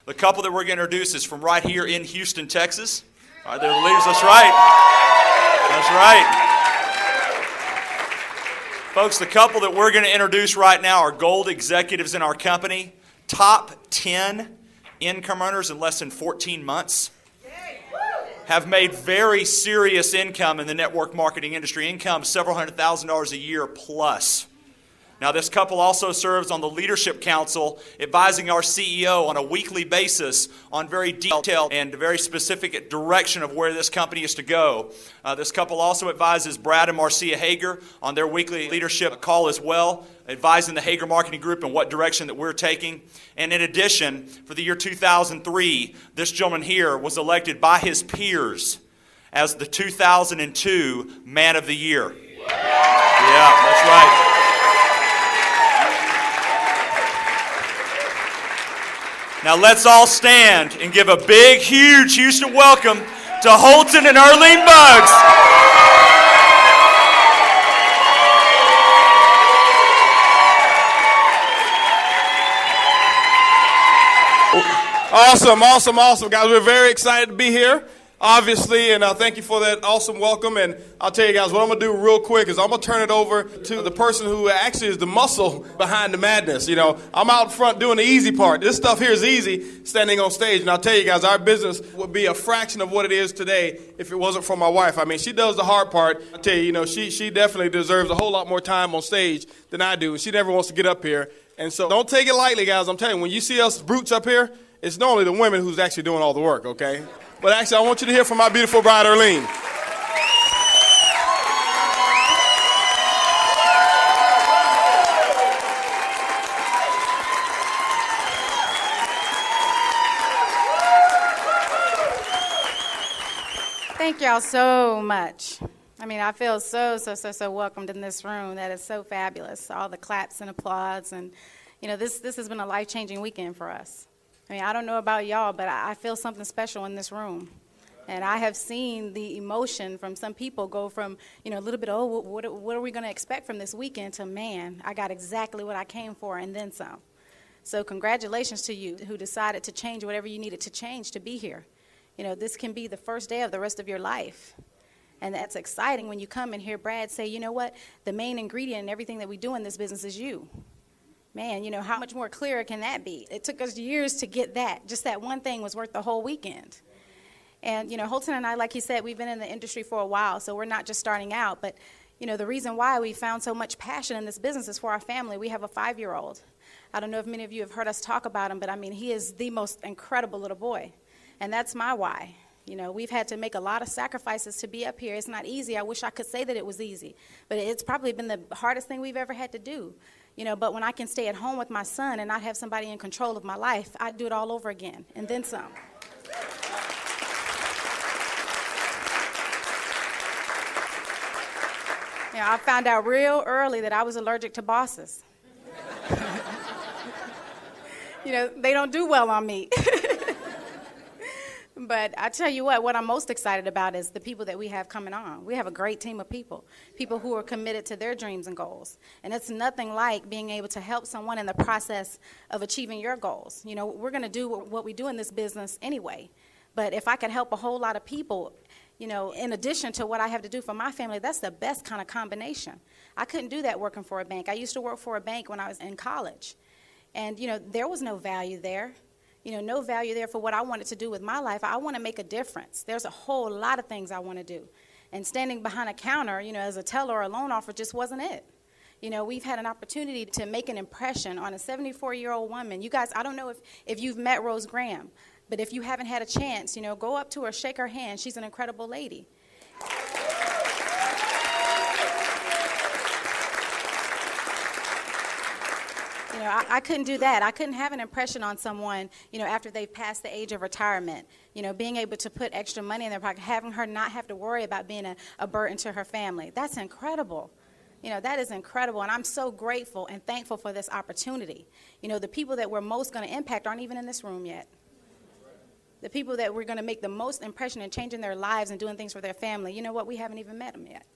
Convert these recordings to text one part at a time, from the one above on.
The couple that we're going to introduce is from right here in Houston, Texas. All right, they're the leaders. That's right. That's right. Folks, the couple that we're going to introduce right now are gold executives in our company, top 10 income earners in less than 14 months. Have made very serious income in the network marketing industry, income several $100,000 a year plus. Now, this couple also serves on the Leadership Council, advising our CEO on a weekly basis on very detailed and very specific direction of where this company is to go. This couple also advises Brad and Marcia Hager on their weekly leadership call as well, advising the Hager Marketing Group in what direction that we're taking. And in addition, for the year 2003, this gentleman here was elected by his peers as the 2002 Man of the Year. Yeah, that's right. Now let's all stand and give a big, huge Houston welcome to Holton and Arlene Buggs. Awesome, guys. We're very excited to be here, obviously, and thank you for that awesome welcome. And I'll tell you guys, what I'm going to do real quick is I'm going to turn it over to the person who actually is the muscle behind the madness. You know, I'm out front doing the easy part. This stuff here is easy, standing on stage. And I'll tell you guys, our business would be a fraction of what it is today if it wasn't for my wife. I mean, she does the hard part. I'll tell you, you know, she definitely deserves a whole lot more time on stage than I do. And she never wants to get up here. And so don't take it lightly, guys. I'm telling you, when you see us brutes up here, it's normally the women who's actually doing all the work, okay? But actually, I want you to hear from my beautiful bride, Arlene. Thank y'all so much. I mean, I feel so welcomed in this room. That is so fabulous. All the claps and applause. And, you know, this has been a life-changing weekend for us. I mean, I don't know about y'all, but I feel something special in this room. And I have seen the emotion from some people go from, you know, a little bit, oh, what are we going to expect from this weekend, to, man, I got exactly what I came for and then some. So congratulations to you who decided to change whatever you needed to change to be here. You know, this can be the first day of the rest of your life. And that's exciting when you come and hear Brad say, you know what, the main ingredient in everything that we do in this business is you. Man, you know, how much more clearer can that be? It took us years to get that. Just that one thing was worth the whole weekend. And, you know, Holton and I, like he said, we've been in the industry for a while, so we're not just starting out. But, you know, the reason why we found so much passion in this business is for our family. We have a 5-year-old. I don't know if many of you have heard us talk about him, but, I mean, he is the most incredible little boy. And that's my why. You know, we've had to make a lot of sacrifices to be up here. It's not easy. I wish I could say that it was easy. But it's probably been the hardest thing we've ever had to do. You know, but when I can stay at home with my son and not have somebody in control of my life, I'd do it all over again, and then some. You know, I found out real early that I was allergic to bosses. You know, they don't do well on me. But I tell you what I'm most excited about is the people that we have coming on. We have a great team of people who are committed to their dreams and goals. And it's nothing like being able to help someone in the process of achieving your goals. You know, we're going to do what we do in this business anyway. But if I could help a whole lot of people, you know, in addition to what I have to do for my family, that's the best kind of combination. I couldn't do that working for a bank. I used to work for a bank when I was in college. And, you know, there was no value there. You know, no value there for what I wanted to do with my life. I want to make a difference. There's a whole lot of things I want to do. And standing behind a counter, you know, as a teller or a loan officer just wasn't it. You know, we've had an opportunity to make an impression on a 74-year-old woman. You guys, I don't know if you've met Rose Graham, but if you haven't had a chance, you know, go up to her, shake her hand. She's an incredible lady. You know, I couldn't do that. I couldn't have an impression on someone, you know, after they've passed the age of retirement. You know, being able to put extra money in their pocket, having her not have to worry about being a burden to her family. That's incredible. You know, that is incredible, and I'm so grateful and thankful for this opportunity. You know, the people that we're most going to impact aren't even in this room yet. The people that we're going to make the most impression in changing their lives and doing things for their family, you know what, we haven't even met them yet.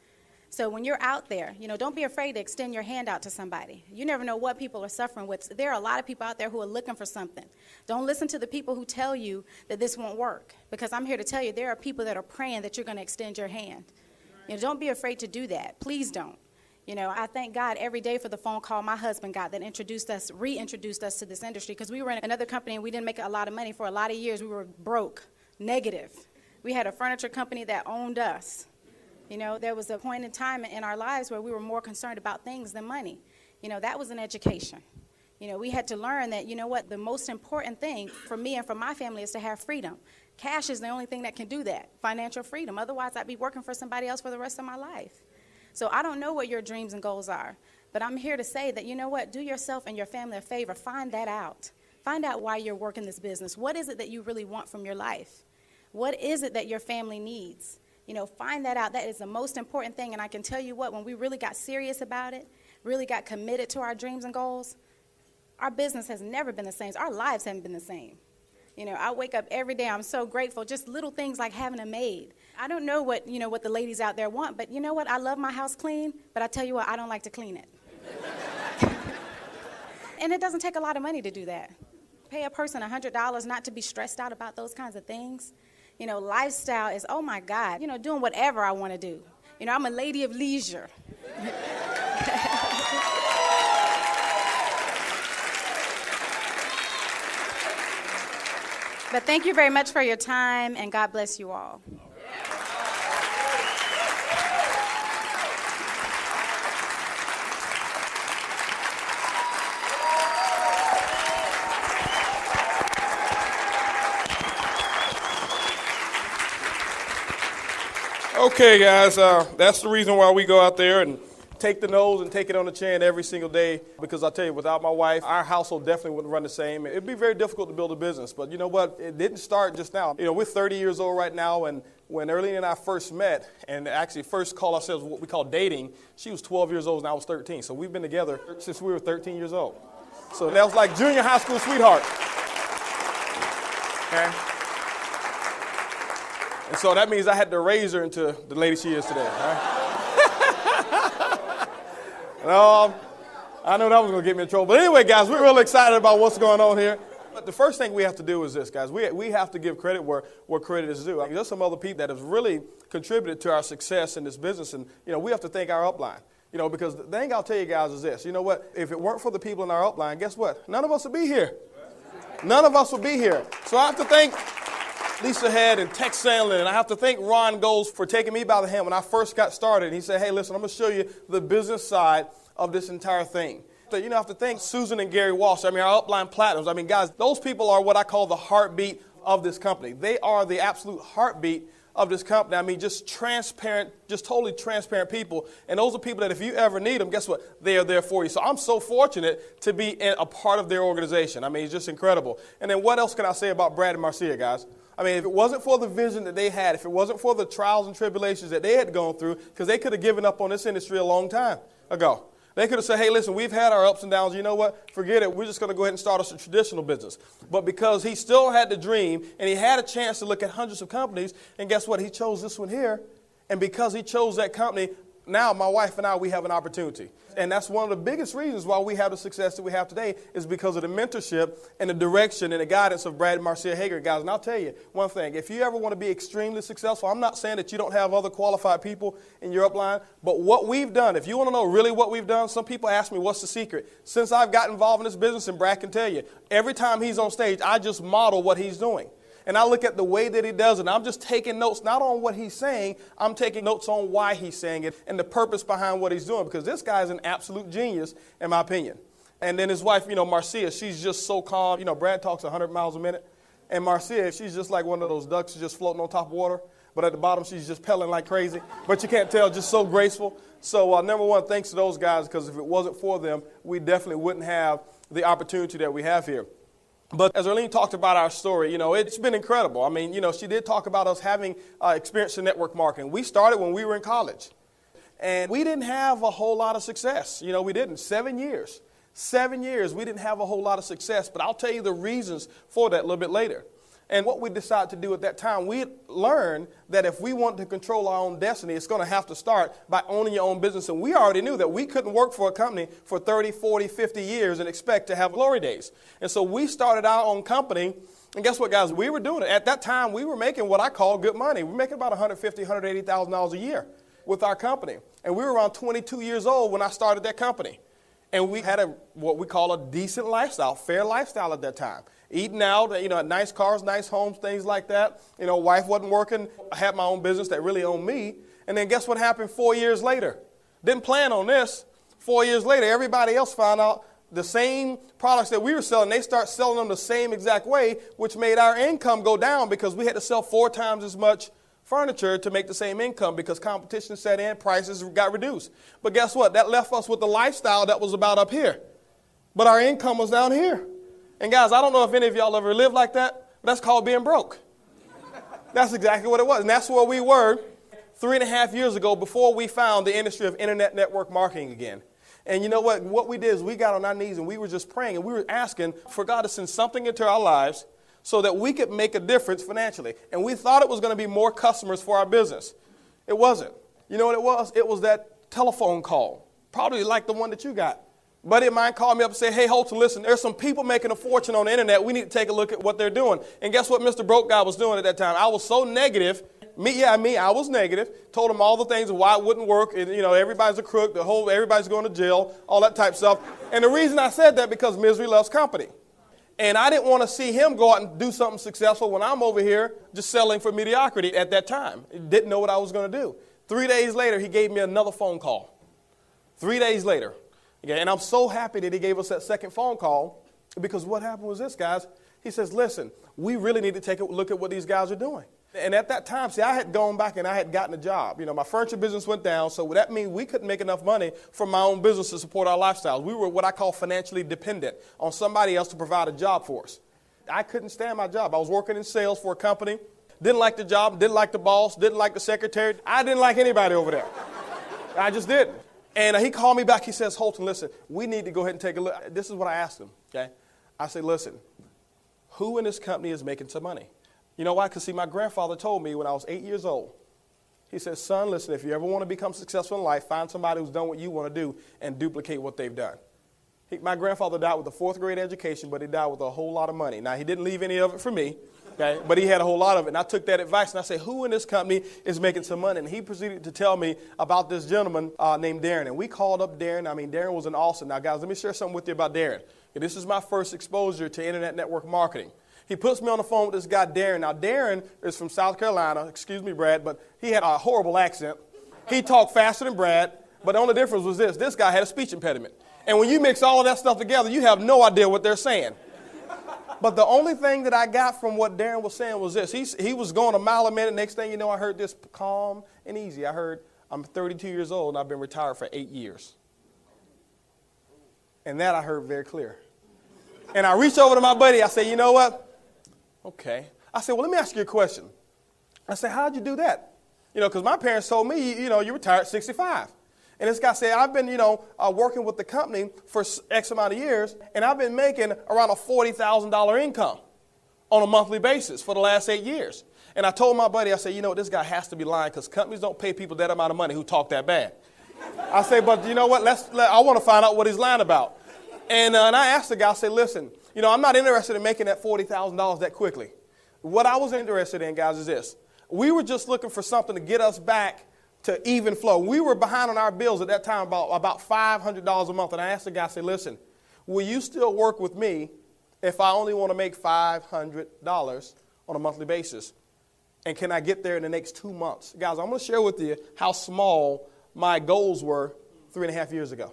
So when you're out there, don't be afraid to extend your hand out to somebody. You never know what people are suffering with. There are a lot of people out there who are looking for something. Don't listen to the people who tell you that this won't work, because I'm here to tell you there are people that are praying that you're going to extend your hand. Don't be afraid to do that. Please don't. I thank God every day for the phone call my husband got that reintroduced us to this industry, because we were in another company and we didn't make a lot of money. For a lot of years, we were broke, negative. We had a furniture company that owned us. There was a point in time in our lives where we were more concerned about things than money. That was an education. We had to learn that, the most important thing for me and for my family is to have freedom. Cash is the only thing that can do that, financial freedom. Otherwise, I'd be working for somebody else for the rest of my life. So I don't know what your dreams and goals are, but I'm here to say that, do yourself and your family a favor. Find that out. Find out why you're working this business. What is it that you really want from your life? What is it that your family needs? Find that out. That is the most important thing. And I can tell you what, when we really got serious about it, really got committed to our dreams and goals, our business has never been the same. Our lives haven't been the same. I wake up every day, I'm so grateful. Just little things like having a maid. I don't know what the ladies out there want, but you know what? I love my house clean, but I tell you what, I don't like to clean it. And it doesn't take a lot of money to do that. Pay a person $100 not to be stressed out about those kinds of things. Lifestyle is, oh my God, doing whatever I want to do. I'm a lady of leisure. But thank you very much for your time, and God bless you all. Okay, guys, that's the reason why we go out there and take the nose and take it on the chin every single day, because I tell you, without my wife, our household definitely wouldn't run the same. It'd be very difficult to build a business, but you know what? It didn't start just now. We're 30 years old right now, and when Erlene and I first met, and actually first called ourselves what we call dating, she was 12 years old and I was 13. So we've been together since we were 13 years old. So that was like junior high school sweetheart. Okay? And so that means I had to raise her into the lady she is today. Right? No, I know that was going to get me in trouble. But anyway, guys, we're really excited about what's going on here. But the first thing we have to do is this, guys. We have to give credit where credit is due. There's some other people that have really contributed to our success in this business. And, we have to thank our upline. Because the thing I'll tell you guys is this. You know what? If it weren't for the people in our upline, guess what? None of us would be here. None of us would be here. So I have to thank Lisa Head and Tex Sandlin, and I have to thank Ron Goles for taking me by the hand when I first got started. And he said, hey, listen, I'm going to show you the business side of this entire thing. So, I have to thank Susan and Gary Walsh. Our upline platinums. Guys, those people are what I call the heartbeat of this company. They are the absolute heartbeat of this company. Just transparent, just totally transparent people. And those are people that if you ever need them, guess what? They are there for you. So I'm so fortunate to be a part of their organization. It's just incredible. And then what else can I say about Brad and Marcia, guys? If it wasn't for the vision that they had, if it wasn't for the trials and tribulations that they had gone through, because they could have given up on this industry a long time ago. They could have said, hey, listen, we've had our ups and downs. You know what? Forget it. We're just going to go ahead and start us a traditional business. But because he still had the dream and he had a chance to look at hundreds of companies, and guess what? He chose this one here. And because he chose that company, now my wife and I, we have an opportunity. And that's one of the biggest reasons why we have the success that we have today is because of the mentorship and the direction and the guidance of Brad and Marcia Hager, guys. And I'll tell you one thing. If you ever want to be extremely successful, I'm not saying that you don't have other qualified people in your upline, but what we've done, if you want to know really what we've done, some people ask me, what's the secret? Since I've gotten involved in this business, and Brad can tell you, every time he's on stage, I just model what he's doing. And I look at the way that he does it, and I'm just taking notes, not on what he's saying, I'm taking notes on why he's saying it and the purpose behind what he's doing, because this guy is an absolute genius, in my opinion. And then his wife, Marcia, she's just so calm. Brad talks 100 miles a minute, and Marcia, she's just like one of those ducks just floating on top of water, but at the bottom, she's just pelling like crazy. But you can't tell, just so graceful. So number one, thanks to those guys, because if it wasn't for them, we definitely wouldn't have the opportunity that we have here. But as Erlene talked about our story, it's been incredible. She did talk about us having experience in network marketing. We started when we were in college. And we didn't have a whole lot of success. We didn't. 7 years. 7 years, we didn't have a whole lot of success. But I'll tell you the reasons for that a little bit later. And what we decided to do at that time, we learned that if we want to control our own destiny, it's going to have to start by owning your own business. And we already knew that we couldn't work for a company for 30, 40, 50 years and expect to have glory days. And so we started our own company. And guess what, guys? We were doing it. At that time, we were making what I call good money. We were making about $150,000, $180,000 a year with our company. And we were around 22 years old when I started that company. And we had what we call a decent lifestyle, fair lifestyle at that time. Eating out, nice cars, nice homes, things like that. Wife wasn't working. I had my own business that really owned me. And then guess what happened 4 years later? Didn't plan on this. 4 years later, everybody else found out the same products that we were selling. They start selling them the same exact way, which made our income go down because we had to sell 4 times as much furniture to make the same income because competition set in, prices got reduced. But guess what? That left us with a lifestyle that was about up here. But our income was down here. And guys, I don't know if any of y'all ever lived like that, but that's called being broke. That's exactly what it was. And that's where we were 3.5 years ago before we found the industry of internet network marketing again. And you know what? What we did is we got on our knees and we were just praying and we were asking for God to send something into our lives so that we could make a difference financially. And we thought it was going to be more customers for our business. It wasn't. You know what it was? It was that telephone call, probably like the one that you got. A buddy of mine called me up and said, hey, Holton, listen, there's some people making a fortune on the internet. We need to take a look at what they're doing. And guess what Mr. Broke Guy was doing at that time? I was so negative. I was negative. Told him all the things of why it wouldn't work. And, everybody's a crook. Everybody's going to jail, all that type of stuff. And the reason I said that because misery loves company. And I didn't want to see him go out and do something successful when I'm over here just selling for mediocrity at that time. Didn't know what I was going to do. 3 days later, he gave me another phone call. 3 days later. Okay, and I'm so happy that he gave us that second phone call because what happened was this, guys. He says, listen, we really need to take a look at what these guys are doing. And at that time, see, I had gone back and I had gotten a job. My furniture business went down, so that means we couldn't make enough money from my own business to support our lifestyles. We were what I call financially dependent on somebody else to provide a job for us. I couldn't stand my job. I was working in sales for a company. Didn't like the job, didn't like the boss, didn't like the secretary. I didn't like anybody over there. I just didn't. And he called me back. He says, Holton, listen, we need to go ahead and take a look. This is what I asked him, okay? I said, listen, who in this company is making some money? You know why? Because, see, my grandfather told me when I was 8 years old, he said, son, listen, if you ever want to become successful in life, find somebody who's done what you want to do and duplicate what they've done. My grandfather died with a 4th grade education, but he died with a whole lot of money. Now, he didn't leave any of it for me, okay, but he had a whole lot of it. And I took that advice, and I said, who in this company is making some money? And he proceeded to tell me about this gentleman named Darren. And we called up Darren. Darren was in Austin. Now, guys, let me share something with you about Darren. Okay, this is my first exposure to internet network marketing. He puts me on the phone with this guy, Darren. Now, Darren is from South Carolina. Excuse me, Brad, but he had a horrible accent. He talked faster than Brad, but the only difference was this. This guy had a speech impediment. And when you mix all of that stuff together, you have no idea what they're saying. But the only thing that I got from what Darren was saying was this. He was going a mile a minute. Next thing you know, I heard this calm and easy. I heard, I'm 32 years old, and I've been retired for 8 years. And that I heard very clear. And I reached over to my buddy. I said, you know what? Okay. I said, well, let me ask you a question. I said, how'd you do that? Because my parents told me, you retired at 65. And this guy said, I've been, working with the company for X amount of years, and I've been making around a $40,000 income on a monthly basis for the last 8 years. And I told my buddy, I said, this guy has to be lying because companies don't pay people that amount of money who talk that bad. I said, but you know what? I want to find out what he's lying about. And I asked the guy, I said, listen, I'm not interested in making that $40,000 that quickly. What I was interested in, guys, is this. We were just looking for something to get us back to even flow. We were behind on our bills at that time about $500 a month. And I asked the guy, I said, listen, will you still work with me if I only want to make $500 on a monthly basis? And can I get there in the next 2 months? Guys, I'm going to share with you how small my goals were 3.5 years ago.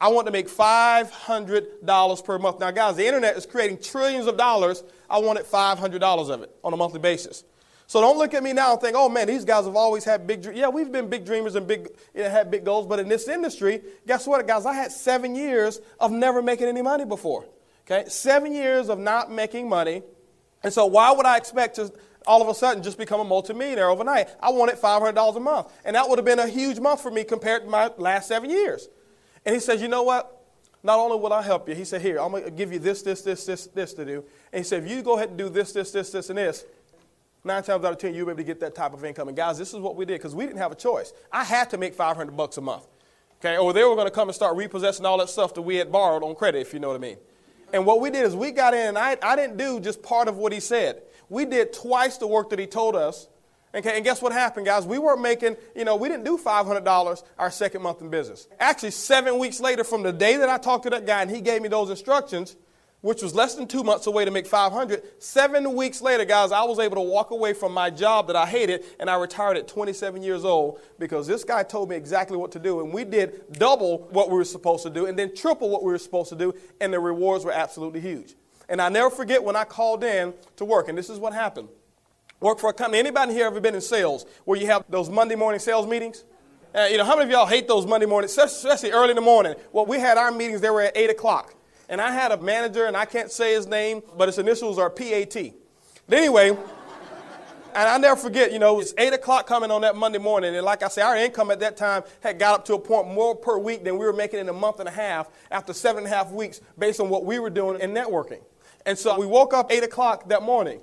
I want to make $500 per month. Now, guys, the internet is creating trillions of dollars. I wanted $500 of it on a monthly basis. So don't look at me now and think, oh, man, these guys have always had big dreams. Yeah, we've been big dreamers and had big goals. But in this industry, guess what, guys? I had 7 years of never making any money before. Okay, 7 years of not making money. And so why would I expect to all of a sudden just become a multimillionaire overnight? I wanted $500 a month. And that would have been a huge month for me compared to my last 7 years. And he says, you know what? Not only will I help you, he said, here, I'm going to give you this to do. And he said, if you go ahead and do this, and this, 9 times out of 10, you'll be able to get that type of income. And guys, this is what we did because we didn't have a choice. I had to make $500 a month. Okay, or they were going to come and start repossessing all that stuff that we had borrowed on credit, if you know what I mean. And what we did is we got in, and I didn't do just part of what he said. We did twice the work that he told us. Okay, and guess what happened, guys? We weren't making, we didn't do $500 our second month in business. Actually, 7 weeks later from the day that I talked to that guy and he gave me those instructions, which was less than 2 months away to make $500, 7 weeks later, guys, I was able to walk away from my job that I hated, and I retired at 27 years old because this guy told me exactly what to do, and we did double what we were supposed to do and then triple what we were supposed to do, and the rewards were absolutely huge. And I never forget when I called in to work, and this is what happened. Work for a company. Anybody here ever been in sales where you have those Monday morning sales meetings? How many of y'all hate those Monday mornings, especially early in the morning? Well, we had our meetings, they were at 8 o'clock. And I had a manager, and I can't say his name, but his initials are PAT. But anyway, and I'll never forget, it's 8 o'clock coming on that Monday morning. And like I say, our income at that time had got up to a point more per week than we were making in a month and a half after 7.5 weeks based on what we were doing in networking. And so we woke up 8 o'clock that morning.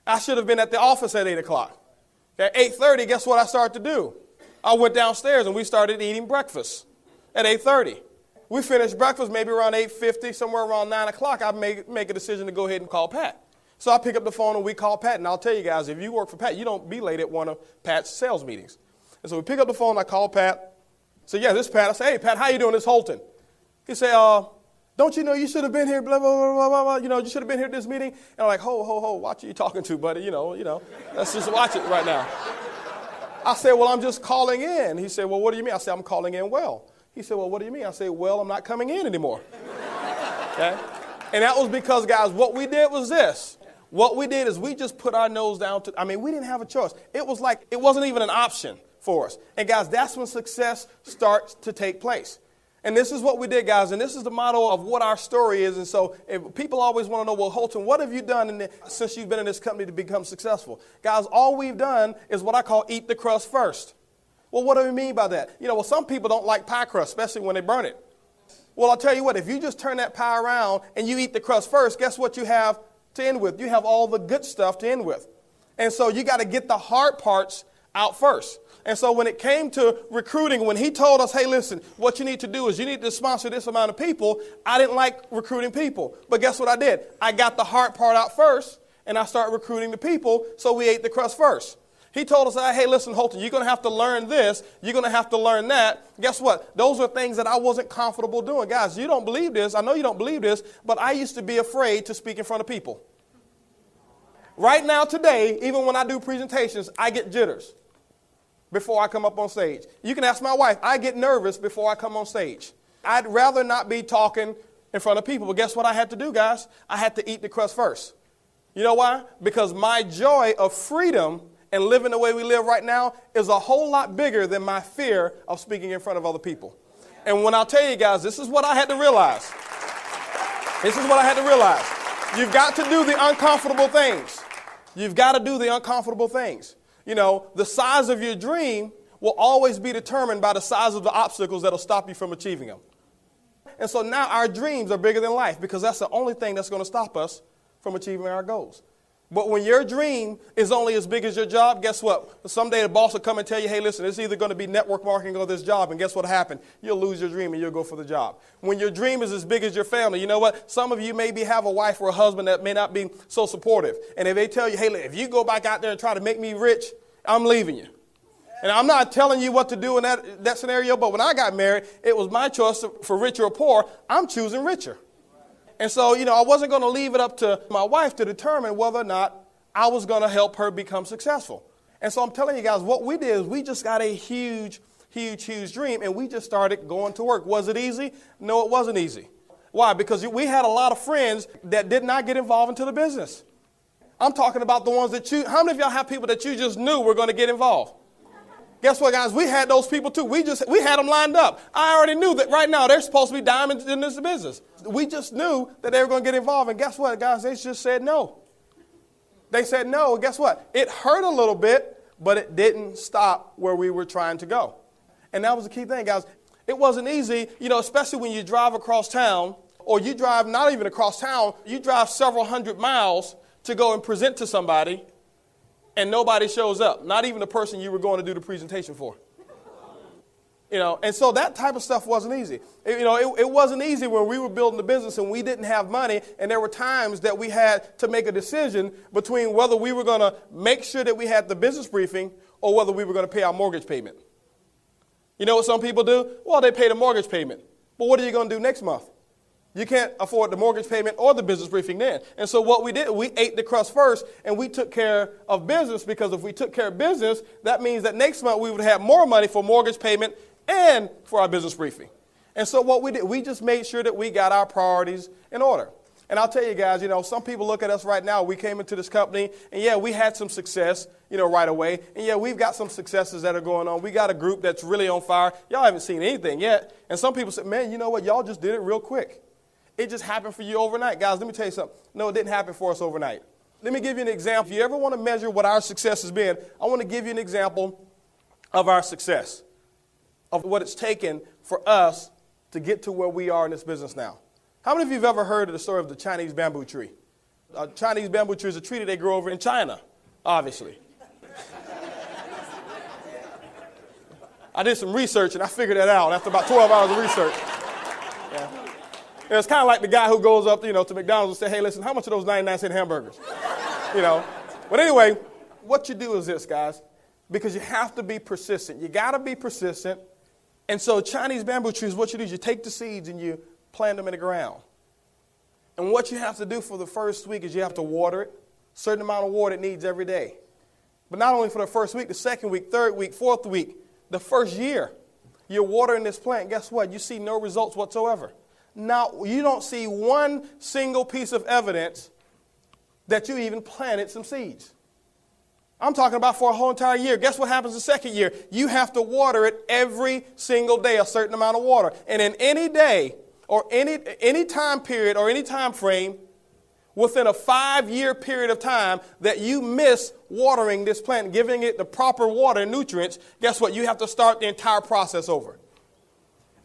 I should have been at the office at 8 o'clock. At 8:30, guess what I started to do? I went downstairs and we started eating breakfast at 8:30. We finished breakfast maybe around 8:50, somewhere around 9 o'clock. I make a decision to go ahead and call Pat. So I pick up the phone and we call Pat. And I'll tell you guys, if you work for Pat, you don't be late at one of Pat's sales meetings. And so we pick up the phone, I call Pat. So yeah, this is Pat. I say, hey, Pat, how you doing? This is Holton. He say, don't you know you should have been here, blah, blah, blah, blah, blah. You should have been here at this meeting. And I'm like, ho, watch who you talking to, buddy. Let's just watch it right now. I said, well, I'm just calling in. He said, well, what do you mean? I said, I'm calling in well. He said, well, what do you mean? I said, well, I'm not coming in anymore. Okay? And that was because, guys, what we did was this. What we did is we just put our nose down to, we didn't have a choice. It was like, it wasn't even an option for us. And, guys, that's when success starts to take place. And this is what we did, guys, and this is the motto of what our story is. And so if people always want to know, well, Holton, what have you done since you've been in this company to become successful? Guys, all we've done is what I call eat the crust first. Well, what do we mean by that? Some people don't like pie crust, especially when they burn it. Well, I'll tell you what, if you just turn that pie around and you eat the crust first, guess what you have to end with? You have all the good stuff to end with. And so you got to get the hard parts out first. And so when it came to recruiting, when he told us, hey, listen, what you need to do is you need to sponsor this amount of people, I didn't like recruiting people. But guess what I did? I got the hard part out first, and I started recruiting the people, so we ate the crust first. He told us, hey, listen, Holton, you're going to have to learn this. You're going to have to learn that. Guess what? Those are things that I wasn't comfortable doing. Guys, you don't believe this. I know you don't believe this, but I used to be afraid to speak in front of people. Right now, today, even when I do presentations, I get jitters before I come up on stage. You can ask my wife. I get nervous before I come on stage. I'd rather not be talking in front of people. But guess what I had to do, guys? I had to eat the crust first. You know why? Because my joy of freedom and living the way we live right now is a whole lot bigger than my fear of speaking in front of other people. And when I'll tell you guys, this is what I had to realize. This is what I had to realize. You've got to do the uncomfortable things. You've got to do the uncomfortable things. The size of your dream will always be determined by the size of the obstacles that will stop you from achieving them. And so now our dreams are bigger than life because that's the only thing that's going to stop us from achieving our goals. But when your dream is only as big as your job, guess what? Someday the boss will come and tell you, hey, listen, it's either going to be network marketing or this job. And guess what happened? You'll lose your dream and you'll go for the job. When your dream is as big as your family, you know what? Some of you maybe have a wife or a husband that may not be so supportive. And if they tell you, hey, if you go back out there and try to make me rich, I'm leaving you. And I'm not telling you what to do in that scenario, but when I got married, it was my choice for rich or poor. I'm choosing richer. And so, I wasn't going to leave it up to my wife to determine whether or not I was going to help her become successful. And so I'm telling you guys, what we did is we just got a huge, huge, huge dream, and we just started going to work. Was it easy? No, it wasn't easy. Why? Because we had a lot of friends that did not get involved into the business. I'm talking about the ones that how many of y'all have people that you just knew were going to get involved? Guess what, guys? We had those people too. We had them lined up. I already knew that right now they're supposed to be diamonds in this business. We just knew that they were going to get involved. And guess what, guys? They just said no. They said no. And guess what? It hurt a little bit, but it didn't stop where we were trying to go. And that was the key thing, guys. It wasn't easy, especially when you drive across town, or you drive not even across town, you drive several hundred miles to go and present to somebody, and nobody shows up, not even the person you were going to do the presentation for. And so that type of stuff wasn't easy. It wasn't easy when we were building the business and we didn't have money, and there were times that we had to make a decision between whether we were going to make sure that we had the business briefing or whether we were going to pay our mortgage payment. You know what some people do? Well, they pay the mortgage payment. But what are you going to do next month? You can't afford the mortgage payment or the business briefing then. And so what we did, we ate the crust first, and we took care of business, because if we took care of business, that means that next month we would have more money for mortgage payment and for our business briefing. And so what we did, we just made sure that we got our priorities in order. And I'll tell you guys, some people look at us right now. We came into this company, and yeah, we had some success, right away. And yeah, we've got some successes that are going on. We got a group that's really on fire. Y'all haven't seen anything yet. And some people say, man, you know what? Y'all just did it real quick. It just happened for you overnight. Guys, let me tell you something. No, it didn't happen for us overnight. Let me give you an example. If you ever want to measure what our success has been, I want to give you an example of our success, of what it's taken for us to get to where we are in this business now. How many of you have ever heard of the story of the Chinese bamboo tree? A Chinese bamboo tree is a tree that they grow over in China, obviously. I did some research, and I figured that out after about 12 hours of research. Yeah. It's kind of like the guy who goes up, to McDonald's and say, hey, listen, how much are those 99-cent hamburgers? But anyway, what you do is this, guys, because you have to be persistent. You got to be persistent. And so Chinese bamboo trees, what you do is you take the seeds and you plant them in the ground. And what you have to do for the first week is you have to water it, a certain amount of water it needs every day. But not only for the first week, the second week, third week, fourth week, the first year, you're watering this plant. Guess what? You see no results whatsoever. Now, you don't see one single piece of evidence that you even planted some seeds. I'm talking about for a whole entire year. Guess what happens the second year? You have to water it every single day, a certain amount of water. And in any day or any time period or any time frame, within a 5-year period of time that you miss watering this plant, giving it the proper water and nutrients, guess what? You have to start the entire process over.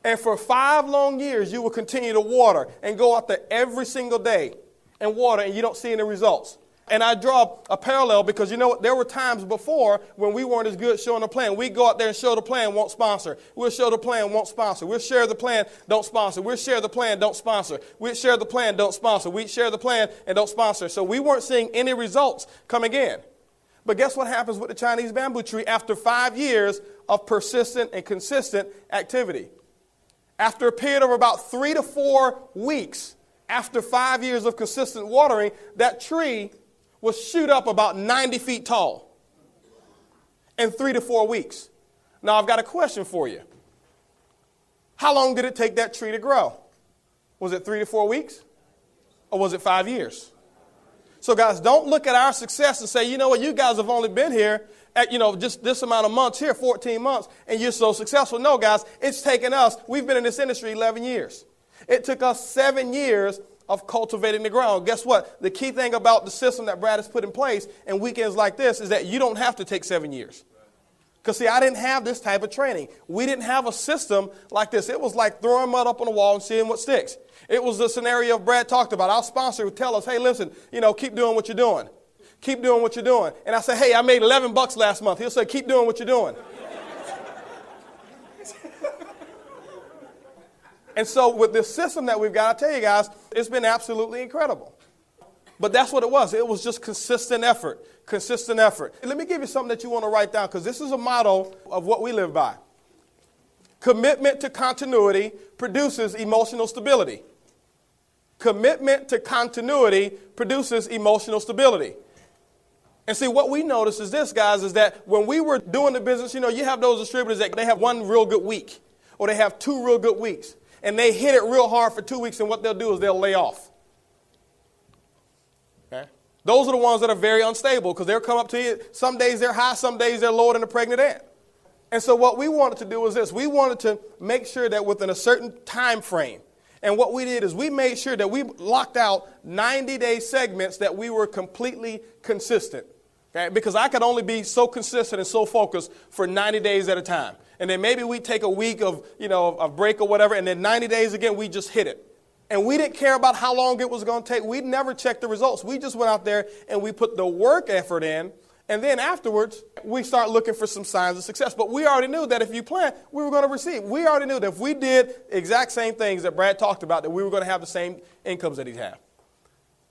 And for 5 long years, you will continue to water and go out there every single day and water, and you don't see any results. And I draw a parallel because, there were times before when we weren't as good showing the plan. We go out there and show the plan, won't sponsor. We'll show the plan, won't sponsor. We'll share the plan, don't sponsor. We'll share the plan, don't sponsor. We'll share the plan, don't sponsor. We share the plan and don't sponsor. So we weren't seeing any results coming in. But guess what happens with the Chinese bamboo tree after 5 years of persistent and consistent activity? After a period of about 3 to 4 weeks, after 5 years of consistent watering, that tree will shoot up about 90 feet tall in 3 to 4 weeks. Now, I've got a question for you. How long did it take that tree to grow? Was it 3 to 4 weeks? Or was it 5 years? So, guys, don't look at our success and say, you know what, you guys have only been here at, just this amount of months here, 14 months, and you're so successful. No, guys, it's taken us, we've been in this industry 11 years. It took us 7 years of cultivating the ground. Guess what? The key thing about the system that Brad has put in place in weekends like this is that you don't have to take 7 years. Because, see, I didn't have this type of training. We didn't have a system like this. It was like throwing mud up on the wall and seeing what sticks. It was the scenario Brad talked about. Our sponsor would tell us, hey, listen, keep doing what you're doing. Keep doing what you're doing. And I say, hey, I made $11 last month. He'll say, keep doing what you're doing. And so with this system that we've got, I tell you guys, it's been absolutely incredible. But that's what it was. It was just consistent effort, consistent effort. And let me give you something that you want to write down, because this is a motto of what we live by. Commitment to continuity produces emotional stability. Commitment to continuity produces emotional stability. And see, what we notice is this, guys, is that when we were doing the business, you have those distributors that they have one real good week, or they have 2 real good weeks. And they hit it real hard for 2 weeks, and what they'll do is they'll lay off. Okay? Those are the ones that are very unstable, because they'll come up to you. Some days they're high, some days they're lower than a pregnant ant. And so what we wanted to do was this. We wanted to make sure that within a certain time frame, and what we did is we made sure that we locked out 90-day segments that we were completely consistent. Okay? Because I could only be so consistent and so focused for 90 days at a time. And then maybe we take a week of, a break or whatever, and then 90 days again, we just hit it. And we didn't care about how long it was going to take. We never checked the results. We just went out there and we put the work effort in. And then afterwards, we start looking for some signs of success. But we already knew that if you plant, we were going to receive. We already knew that if we did exact same things that Brad talked about, that we were going to have the same incomes that he'd have.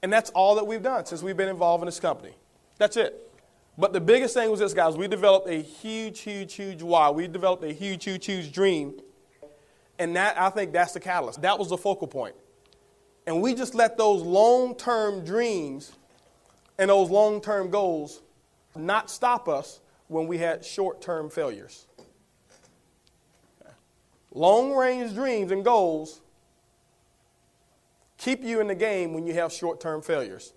And that's all that we've done since we've been involved in this company. That's it. But the biggest thing was this, guys. We developed a huge why. We developed a huge dream. And I think that's the catalyst. That was the focal point. And we just let those long-term dreams and those long-term goals not stop us when we had short-term failures. Long-range dreams and goals keep you in the game when you have short-term failures.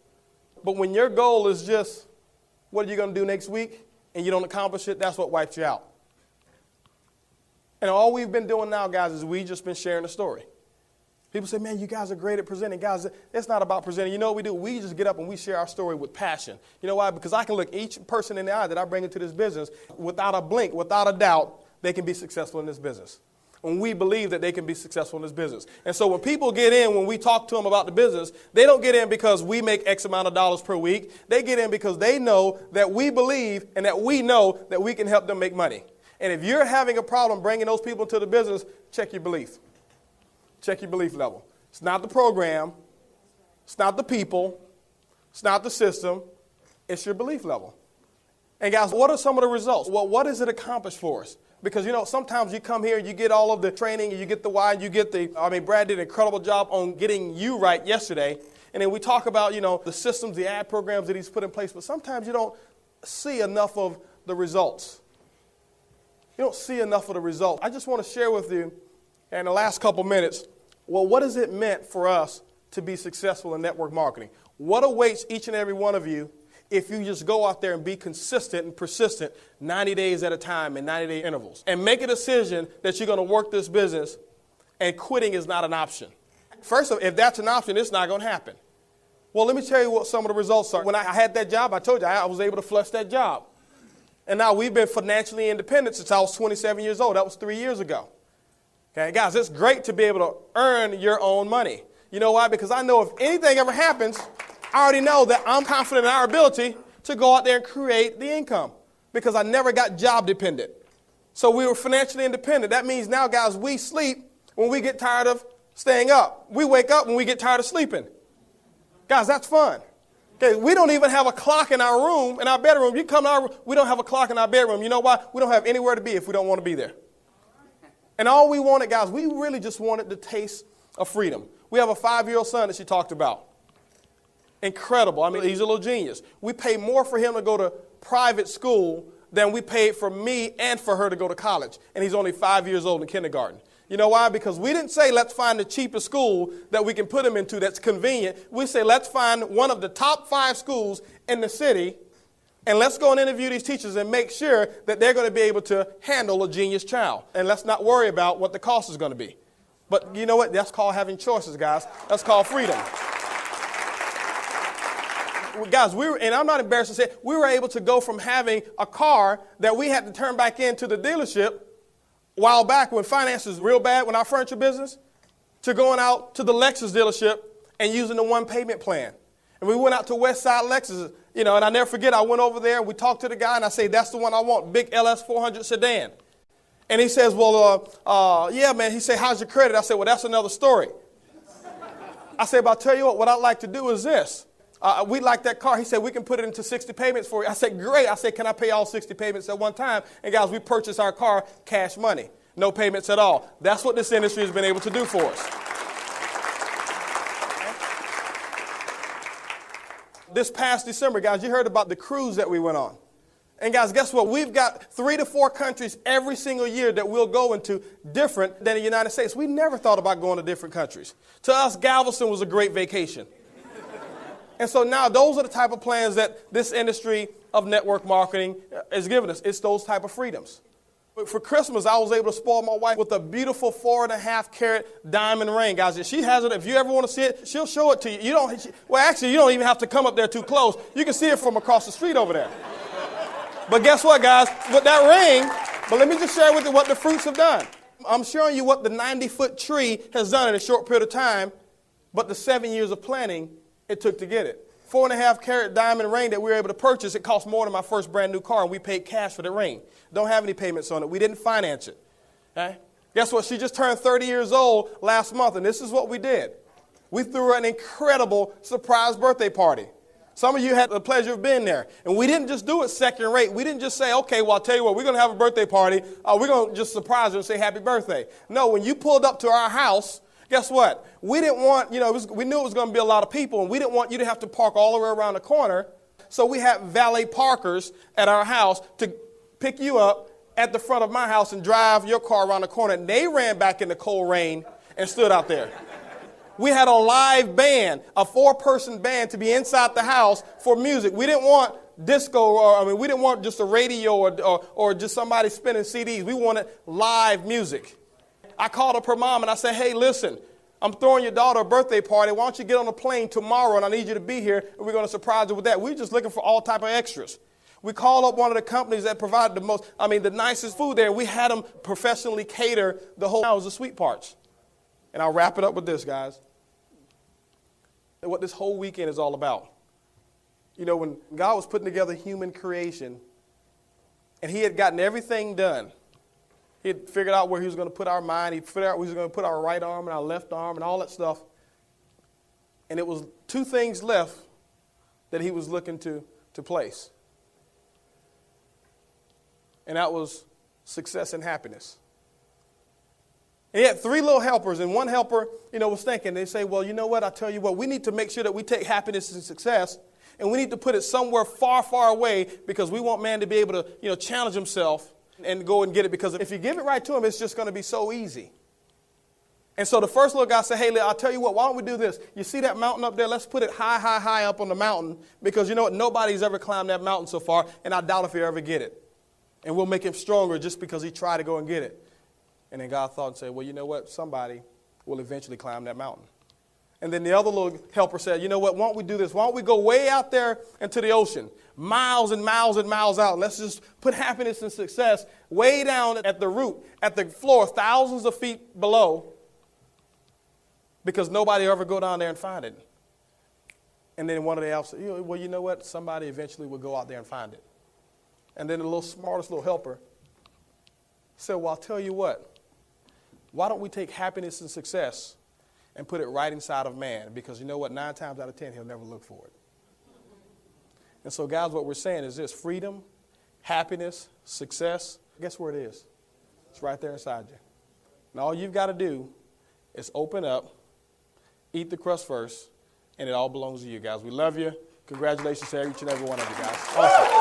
But when your goal is just, what are you going to do next week, and you don't accomplish it, that's what wipes you out. And all we've been doing now, guys, is we just been sharing a story. People say, man, you guys are great at presenting. Guys, it's not about presenting. You know what we do? We just get up and we share our story with passion. You know why? Because I can look each person in the eye that I bring into this business without a blink, without a doubt, they can be successful in this business. When we believe that they can be successful in this business. And so when people get in, when we talk to them about the business, they don't get in because we make X amount of dollars per week. They get in because they know that we believe and that we know that we can help them make money. And if you're having a problem bringing those people into the business, check your belief. Check your belief level. It's not the program. It's not the people. It's not the system. It's your belief level. And guys, what are some of the results? Well, what does it accomplish for us? Because, sometimes you come here, you get all of the training, and you get the why, and you get Brad did an incredible job on getting you right yesterday. And then we talk about, the systems, the ad programs that he's put in place. But sometimes you don't see enough of the results. You don't see enough of the results. I just want to share with you in the last couple minutes, well, what has it meant for us to be successful in network marketing? What awaits each and every one of you if you just go out there and be consistent and persistent 90 days at a time in 90-day intervals and make a decision that you're going to work this business and quitting is not an option? First of all, if that's an option, it's not going to happen. Well, let me tell you what some of the results are. When I had that job, I told you I was able to flush that job. And now we've been financially independent since I was 27 years old. That was 3 years ago. Okay, guys, it's great to be able to earn your own money. You know why? Because I know if anything ever happens, I already know that I'm confident in our ability to go out there and create the income because I never got job dependent. So we were financially independent. That means now, guys, we sleep when we get tired of staying up. We wake up when we get tired of sleeping. Guys, that's fun. Okay, we don't even have a clock in our room, in our bedroom. You come to our room, we don't have a clock in our bedroom. You know why? We don't have anywhere to be if we don't want to be there. And all we wanted, guys, we really just wanted the taste of freedom. We have a 5-year-old son that she talked about. Incredible. I mean, he's a little genius. We pay more for him to go to private school than we paid for me and for her to go to college. And he's only 5 years old in kindergarten. You know why? Because we didn't say let's find the cheapest school that we can put him into that's convenient. We say let's find one of the top 5 schools in the city and let's go and interview these teachers and make sure that they're going to be able to handle a genius child. And let's not worry about what the cost is going to be. But you know what? That's called having choices, guys. That's called freedom. Guys, and I'm not embarrassed to say, we were able to go from having a car that we had to turn back into the dealership a while back when finance was real bad with our furniture business, to going out to the Lexus dealership and using the one payment plan. And we went out to West Side Lexus, and I never forget, I went over there, we talked to the guy, and I say, that's the one I want, big LS 400 sedan. And he says, well, yeah, man. He said, how's your credit? I said, well, that's another story. I said, but I'll tell you what I'd like to do is this. We like that car. He said, we can put it into 60 payments for you. I said, great. I said, can I pay all 60 payments at one time? And guys, we purchased our car cash money. No payments at all. That's what this industry has been able to do for us. This past December, guys, you heard about the cruise that we went on. And guys, guess what? We've got 3 to 4 countries every single year that we'll go into different than the United States. We never thought about going to different countries. To us, Galveston was a great vacation. And so now those are the type of plans that this industry of network marketing is giving us. It's those type of freedoms. For Christmas, I was able to spoil my wife with a beautiful 4.5 carat diamond ring, guys. If she has it, if you ever want to see it, she'll show it to you. You don't even have to come up there too close. You can see it from across the street over there. But guess what, guys? With that ring, But let me just share with you what the fruits have done. I'm showing you what the 90-foot tree has done in a short period of time, but the 7 years of planning it took to get it. 4.5-carat diamond ring that we were able to purchase, it cost more than my first brand new car, and we paid cash for the ring. Don't have any payments on it. We didn't finance it. Okay? Guess what? She just turned 30 years old last month, and this is what we did. We threw her an incredible surprise birthday party. Some of you had the pleasure of being there. And we didn't just do it second rate. We didn't just say, okay, well, I'll tell you what, we're going to have a birthday party. We're going to just surprise her and say happy birthday. No, when you pulled up to our house, guess what? We didn't want, we knew it was going to be a lot of people, and we didn't want you to have to park all the way around the corner. So we had valet parkers at our house to pick you up at the front of my house and drive your car around the corner. And they ran back in the cold rain and stood out there. We had a live band, a 4-person band to be inside the house for music. We didn't want disco, we didn't want just a radio or just somebody spinning CDs. We wanted live music. I called up her mom and I said, hey, listen, I'm throwing your daughter a birthday party. Why don't you get on a plane tomorrow and I need you to be here and we're going to surprise her with that. We're just looking for all type of extras. We called up one of the companies that provided the nicest food there. We had them professionally cater the whole house of sweet parts. And I'll wrap it up with this, guys. And what this whole weekend is all about. When God was putting together human creation and he had gotten everything done, he had figured out where he was going to put our mind. He figured out where he was going to put our right arm and our left arm and all that stuff. And it was 2 things left that he was looking to place. And that was success and happiness. And he had 3 little helpers, and one helper, was thinking, they say, well, you know what, I tell you what, we need to make sure that we take happiness and success, and we need to put it somewhere far, far away because we want man to be able to, challenge himself and go and get it, because if you give it right to him, it's just going to be so easy. And so the first little guy said, hey, I'll tell you what, why don't we do this? You see that mountain up there? Let's put it high, high, high up on the mountain, because you know what, nobody's ever climbed that mountain so far, and I doubt if he'll ever get it. And we'll make him stronger just because he tried to go and get it. And then God thought and said, well, you know what? Somebody will eventually climb that mountain. And then the other little helper said, you know what? Why don't we do this? Why don't we go way out there into the ocean, miles and miles and miles out. Let's just put happiness and success way down at the root, at the floor, thousands of feet below, because nobody will ever go down there and find it. And then one of the helpers said, well, you know what? Somebody eventually will go out there and find it. And then the smartest little helper said, well, I'll tell you what. Why don't we take happiness and success and put it right inside of man? Because you know what? 9 times out of 10, he'll never look for it. And so, guys, what we're saying is this: freedom, happiness, success. Guess where it is? It's right there inside you. And all you've got to do is open up, eat the crust first, and it all belongs to you, guys. We love you. Congratulations to each and every one of you, guys. Awesome.